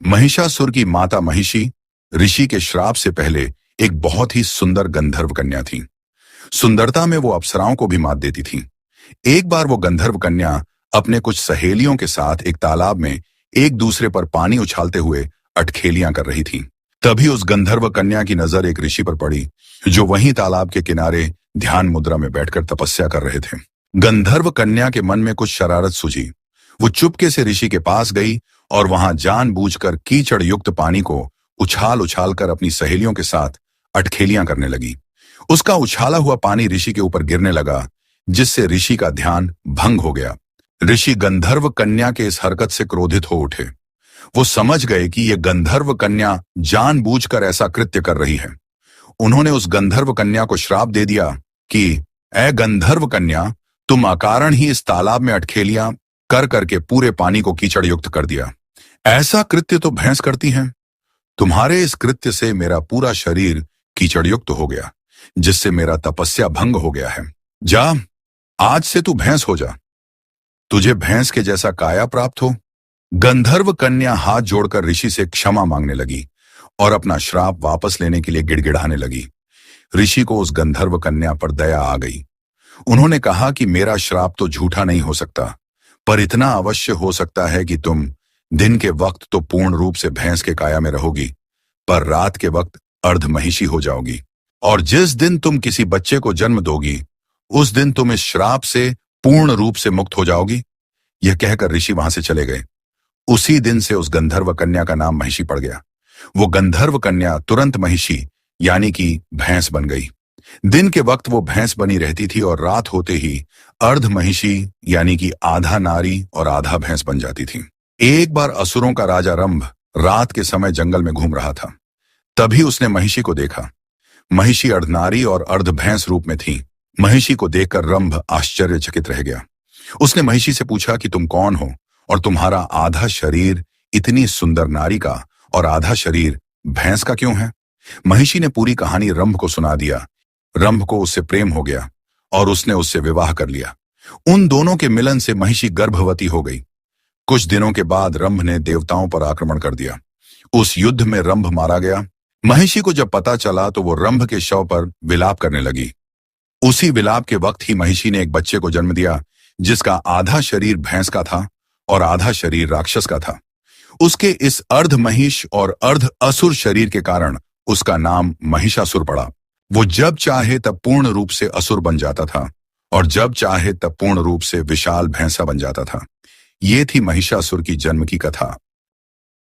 महिषासुर की माता महिषी ऋषि के श्राप से पहले एक बहुत ही सुंदर गंधर्व कन्या थी। सुंदरता में वो अप्सराओं को भी मात देती थी। एक बार वो गंधर्व कन्या अपने कुछ सहेलियों के साथ एक तालाब में एक दूसरे पर पानी उछालते हुए अटखेलियां कर रही थी। तभी उस गंधर्व कन्या की नजर एक ऋषि पर पड़ी, जो वहीं तालाब के किनारे ध्यान मुद्रा में बैठकर तपस्या कर रहे थे। गंधर्व कन्या के मन में कुछ शरारत सूझी। वो चुपके से ऋषि के पास गई और वहां जानबूझकर कीचड़ युक्त पानी को उछाल उछाल कर अपनी सहेलियों के साथ अटखेलियां करने लगी। उसका उछाला हुआ पानी ऋषि के ऊपर गिरने लगा, जिससे ऋषि का ध्यान भंग हो गया। ऋषि गंधर्व कन्या के इस हरकत से क्रोधित हो उठे। वो समझ गए कि यह गंधर्व कन्या जानबूझकर ऐसा कृत्य कर रही है। उन्होंने उस गंधर्व कन्या को श्राप दे दिया कि ऐ गंधर्व कन्या, तुम अकारण ही इस तालाब में अटखेलियां कर करके पूरे पानी को कीचड़ युक्त कर दिया। ऐसा कृत्य तो भैंस करती हैं। तुम्हारे इस कृत्य से मेरा पूरा शरीर कीचड़ युक्त हो गया, जिससे मेरा तपस्या भंग हो गया है। जा, आज से तू भैंस हो जा। तुझे भैंस के जैसा काया प्राप्त हो। गंधर्व कन्या हाथ जोड़कर ऋषि से क्षमा मांगने लगी और अपना श्राप वापस लेने के लिए गिड़गिड़ाने लगी। ऋषि को उस गंधर्व कन्या पर दया आ गई। उन्होंने कहा कि मेरा श्राप तो झूठा नहीं हो सकता, पर इतना अवश्य हो सकता है कि तुम दिन के वक्त तो पूर्ण रूप से भैंस के काया में रहोगी, पर रात के वक्त अर्ध महिषी हो जाओगी। और जिस दिन तुम किसी बच्चे को जन्म दोगी, उस दिन तुम इस श्राप से पूर्ण रूप से मुक्त हो जाओगी। यह कहकर ऋषि वहां से चले गए। उसी दिन से उस गंधर्व कन्या का नाम महिषी पड़ गया। वो गंधर्व कन्या तुरंत महिषी यानी कि भैंस बन गई। दिन के वक्त वो भैंस बनी रहती थी और रात होते ही अर्ध महिषी यानी कि आधा नारी और आधा भैंस बन जाती थी। एक बार असुरों का राजा रंभ रात के समय जंगल में घूम रहा था। तभी उसने महिषी को देखा। महिषी अर्धनारी और अर्ध भैंस रूप में थी। महिषी को देखकर रंभ आश्चर्यचकित रह गया। उसने महिषी से पूछा कि तुम कौन हो और तुम्हारा आधा शरीर इतनी सुंदर नारी का और आधा शरीर भैंस का क्यों है? महिषी ने पूरी कहानी रंभ को सुना दिया। रंभ को उससे प्रेम हो गया और उसने उससे विवाह कर लिया। उन दोनों के मिलन से महिषी गर्भवती हो गई। कुछ दिनों के बाद रंभ ने देवताओं पर आक्रमण कर दिया। उस युद्ध में रंभ मारा गया। महिषी को जब पता चला तो वो रंभ के शव पर विलाप करने लगी। उसी विलाप के वक्त ही महिषी ने एक बच्चे को जन्म दिया, जिसका आधा शरीर भैंस का था और आधा शरीर राक्षस का था। उसके इस अर्ध महिष और अर्ध असुर शरीर के कारण उसका नाम महिषासुर पड़ा। वो जब चाहे तब पूर्ण रूप से असुर बन जाता था और जब चाहे तब पूर्ण रूप से विशाल भैंसा बन जाता था। ये थी महिषासुर की जन्म की कथा।